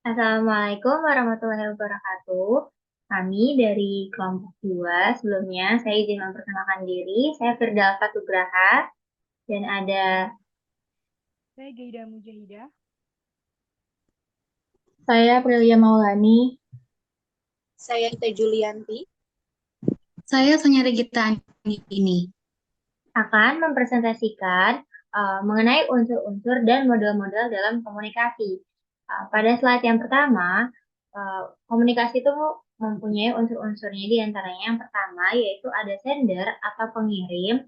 Assalamualaikum warahmatullahi wabarakatuh. Kami dari kelompok 2. Sebelumnya, saya izin memperkenalkan diri. Saya Firda Fatugraha dan ada Saya Gaida Mujahidah. Saya Prilia Maulani. Saya Ita Julianti. Saya Sonya Regita ini. akan mempresentasikan mengenai unsur-unsur dan model-model dalam komunikasi. Pada slide yang pertama, komunikasi itu mempunyai unsur-unsurnya, di antaranya yang pertama yaitu ada sender atau pengirim,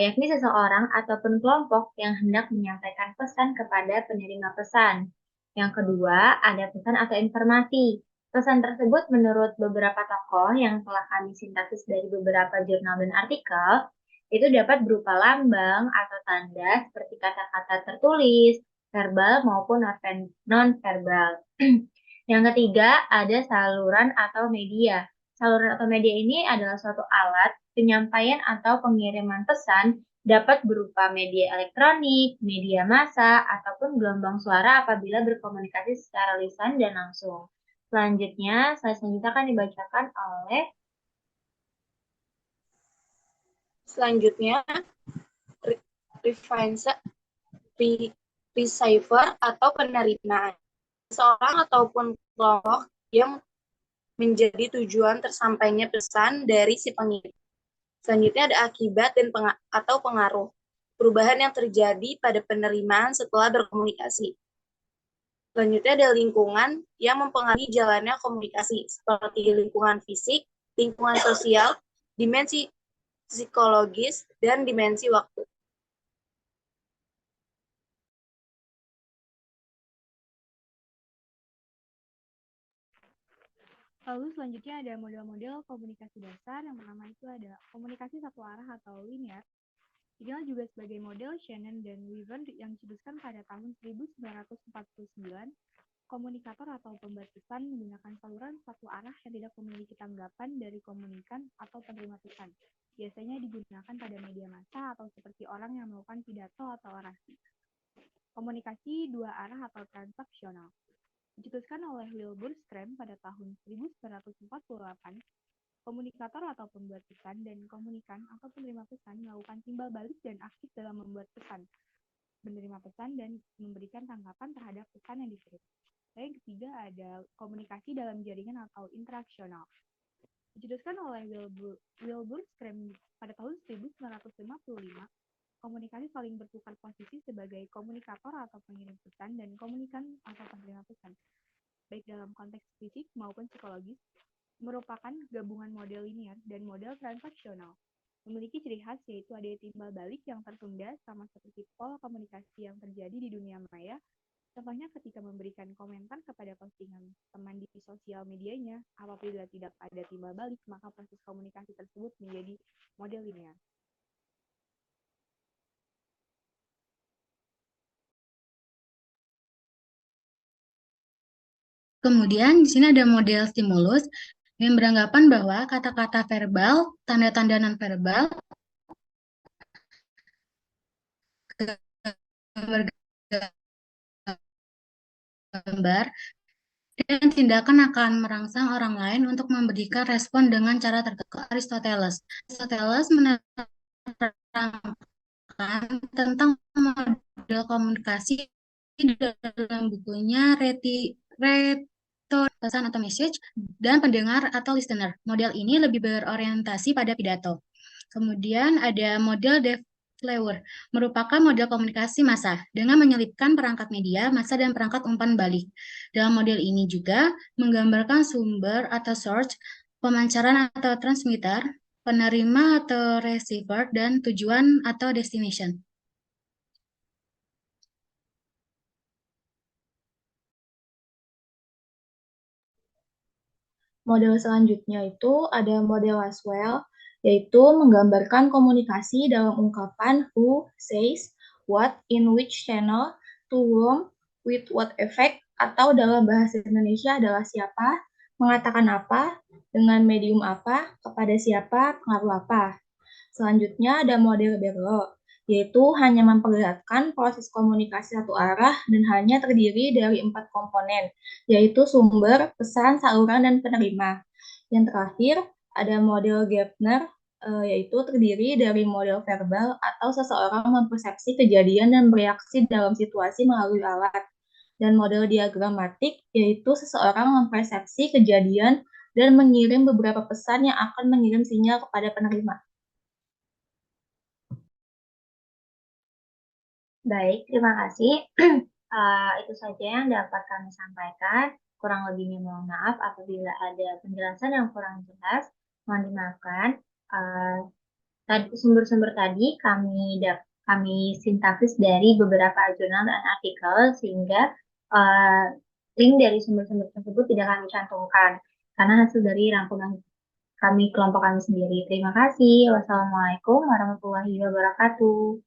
yakni seseorang ataupun kelompok yang hendak menyampaikan pesan kepada penerima pesan. Yang kedua, ada pesan atau informasi. Pesan tersebut menurut beberapa tokoh yang telah kami sintesis dari beberapa jurnal dan artikel, itu dapat berupa lambang atau tanda seperti kata-kata tertulis, verbal maupun non-verbal. Yang ketiga, ada saluran atau media. Saluran atau media ini adalah suatu alat penyampaian atau pengiriman pesan, dapat berupa media elektronik, media massa, ataupun gelombang suara apabila berkomunikasi secara lisan dan langsung. Selanjutnya, slide selanjutnya akan dibacakan oleh Selanjutnya, receiver atau penerimaan. Seorang ataupun kelompok yang menjadi tujuan tersampainya pesan dari si pengirim. Selanjutnya ada akibat dan atau pengaruh. Perubahan yang terjadi pada penerimaan setelah berkomunikasi. Selanjutnya ada lingkungan yang mempengaruhi jalannya komunikasi, seperti lingkungan fisik, lingkungan sosial, dimensi psikologis, dan dimensi waktu. Lalu selanjutnya ada model-model komunikasi dasar. Yang pertama itu ada komunikasi satu arah atau linear. Dikenal juga sebagai model Shannon dan Weaver yang dicetuskan pada tahun 1949. Komunikator atau pembuat pesan menggunakan saluran satu arah yang tidak memiliki tanggapan dari komunikan atau penerima pesan. Biasanya digunakan pada media massa atau seperti orang yang melakukan pidato atau orasi. Komunikasi dua arah atau transaksional. Dicetuskan oleh Wilbur Scrum pada tahun 1948, komunikator atau pembuat pesan dan komunikan atau penerima pesan melakukan timbal balik dan aktif dalam membuat pesan, menerima pesan, dan memberikan tanggapan terhadap pesan yang dikirim. Yang ketiga ada komunikasi dalam jaringan atau interaksional. Dicetuskan oleh Wilbur Scrum pada tahun 1955, komunikasi saling bertukar posisi sebagai komunikator atau pengirim pesan dan komunikan atau penerima pesan, baik dalam konteks fisik maupun psikologis, merupakan gabungan model linear dan model transaksional. Memiliki ciri khas yaitu ada timbal balik yang tertunda sama seperti pola komunikasi yang terjadi di dunia maya. Contohnya ketika memberikan komentar kepada postingan teman di sosial medianya, apabila tidak ada timbal balik, maka proses komunikasi tersebut menjadi model linear. Kemudian di sini ada model stimulus yang beranggapan bahwa kata-kata verbal, tanda-tanda non-verbal, gambar, dan tindakan akan merangsang orang lain untuk memberikan respon dengan cara tertentu. Aristoteles. Aristoteles menerangkan tentang model komunikasi dalam bukunya Rhetoric, pesan atau message, dan pendengar atau listener. Model ini lebih berorientasi pada pidato. Kemudian ada model De Fleur, merupakan model komunikasi massa dengan menyelipkan perangkat media, massa, dan perangkat umpan balik. Dalam model ini juga menggambarkan sumber atau source, pemancaran atau transmitter, penerima atau receiver, dan tujuan atau destination. Model selanjutnya itu ada model Laswell, yaitu menggambarkan komunikasi dalam ungkapan who, says, what, in which channel, to whom, with what effect, atau dalam bahasa Indonesia adalah siapa, mengatakan apa, dengan medium apa, kepada siapa, pengaruh apa. Selanjutnya ada model Berlo, yaitu hanya memperlihatkan proses komunikasi satu arah dan hanya terdiri dari 4 komponen, yaitu sumber, pesan, saluran, dan penerima. Yang terakhir, ada model Gardner, yaitu terdiri dari model verbal atau seseorang mempersepsi kejadian dan bereaksi dalam situasi melalui alat. Dan model diagramatik, yaitu seseorang mempersepsi kejadian dan mengirim beberapa pesan yang akan mengirim sinyal kepada penerima. Baik, terima kasih. Itu saja yang dapat kami sampaikan. Kurang lebihnya mohon maaf apabila ada penjelasan yang kurang jelas. Mohon dimaafkan. Sumber-sumber tadi kami sintaksis dari beberapa jurnal dan artikel sehingga link dari sumber-sumber tersebut tidak kami cantumkan karena hasil dari rangkuman kami kelompok kami sendiri. Terima kasih. Wassalamualaikum warahmatullahi wabarakatuh.